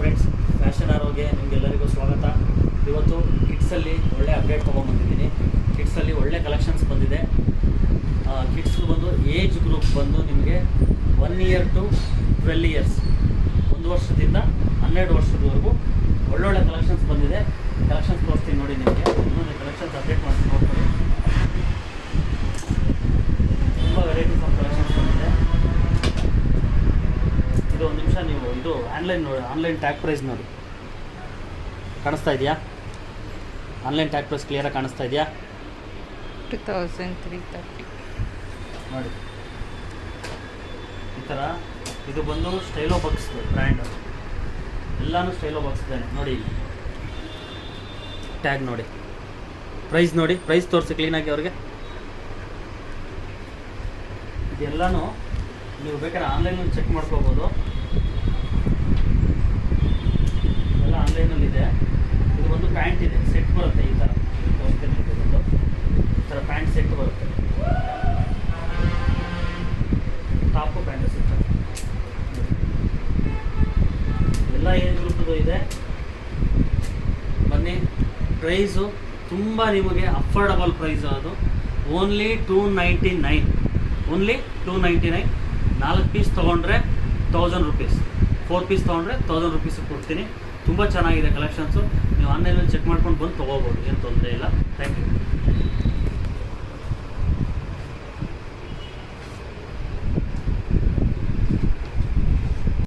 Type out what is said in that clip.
Friends, fashion ಆರೋಗ್ಯ ನಿಮಗೆಲ್ಲರಿಗೂ ಸ್ವಾಗತ. ಇವತ್ತು ಕಿಡ್ಸಲ್ಲಿ ಒಳ್ಳೆ ಅಪ್ಡೇಟ್ ತೊಗೊಂಬಂದಿದ್ದೀನಿ. ಕಿಡ್ಸಲ್ಲಿ ಒಳ್ಳೆ ಕಲೆಕ್ಷನ್ಸ್ ಬಂದಿದೆ. ಕಿಡ್ಸ್ಗೆ ಬಂದು ಏಜ್ ಗ್ರೂಪ್ ಬಂದು ನಿಮಗೆ 1 ಇಯರ್ ಟು 12 ಇಯರ್ಸ್, 1 ವರ್ಷದಿಂದ 12 ವರ್ಷದವರೆಗೂ ಒಳ್ಳೊಳ್ಳೆ ಕಲೆಕ್ಷನ್ಸ್ ಬಂದಿದೆ. ಕಲೆಕ್ಷನ್ಸ್ ತೋರಿಸ್ತೀನಿ ನೋಡಿ ನಿಮಗೆ. ಇನ್ನೊಂದು ಕಲೆಕ್ಷನ್ಸ್ ಅಪ್ಡೇಟ್ ಮಾಡಿ ನೋಡ್ಕೊಳ್ಳಿ. ತುಂಬ ವೆರೈಟೀಸ್ ಆಫ್ ಕಲೆಕ್ಷನ್ಸ್ ಬಂದಿದೆ. ಇದು ಒಂದು ನಿಮಿಷ ನೀವು ಇದು ಆನ್ಲೈನ್ ಟ್ಯಾಗ್ ಪ್ರೈಸ್ ನೋಡಿ, ಕಾಣಿಸ್ತಾ ಇದೆಯಾ? ಆನ್ಲೈನ್ ಟ್ಯಾಗ್ ಪ್ರೈಸ್ ಕ್ಲಿಯರಾಗಿ ಕಾಣಿಸ್ತಾ ಇದೆಯಾ? 2330 ನೋಡಿ. ಈ ಥರ ಇದು ಬಂದು ಸ್ಟೈಲೋ ಬಕ್ಸ್ ಬ್ರ್ಯಾಂಡ್, ಎಲ್ಲನೂ ಸ್ಟೈಲೋ ಬಕ್ಸ್ ಇದ್ದಾನೆ ನೋಡಿ. ಟ್ಯಾಗ್ ನೋಡಿ, ಪ್ರೈಸ್ ನೋಡಿ, ಪ್ರೈಸ್ ತೋರಿಸಿ ಕ್ಲೀನಾಗಿ ಅವ್ರಿಗೆ. ಇದೆಲ್ಲನೂ ನೀವು ಬೇಕಾದ್ರೆ ಆನ್ಲೈನಲ್ಲಿ ಚೆಕ್ ಮಾಡ್ಕೋಬೋದು. ಎಲ್ಲ ಆನ್ಲೈನಲ್ಲಿದೆ. ಇದು ಒಂದು ಪ್ಯಾಂಟ್ ಇದೆ, ಸೆಟ್ ಬರುತ್ತೆ. ಈ ಥರ ತೋರಿಸ್ತೀನಿ. ಇದೊಂದು ಈ ಥರ ಪ್ಯಾಂಟ್ ಸೆಟ್ ಬರುತ್ತೆ, ಟಾಪು ಪ್ಯಾಂಟ್ ಸೆಟ್. ಎಲ್ಲ ಏಜ್ ಗ್ರೂಪದು ಇದೆ. ಬನ್ನಿ. ಪ್ರೈಸು ತುಂಬ ನಿಮಗೆ ಅಫೋರ್ಡಬಲ್ ಪ್ರೈಸು. ಅದು ಓನ್ಲಿ 299, ಓನ್ಲಿ 299. 4 ಪೀಸ್ ತೊಗೊಂಡ್ರೆ 1000 ರುಪೀಸ್, 4 ಪೀಸ್ ತೊಗೊಂಡ್ರೆ 1000 ರುಪೀಸಿಗೆ ಕೊಡ್ತೀನಿ. ತುಂಬ ಚೆನ್ನಾಗಿದೆ ಕಲೆಕ್ಷನ್ಸು. ನೀವು ಆನ್ಲೈನಲ್ಲಿ ಚೆಕ್ ಮಾಡ್ಕೊಂಡು ಬಂದು ತೊಗೋಬೋದು, ಏನು ತೊಂದರೆ ಇಲ್ಲ. Thank you.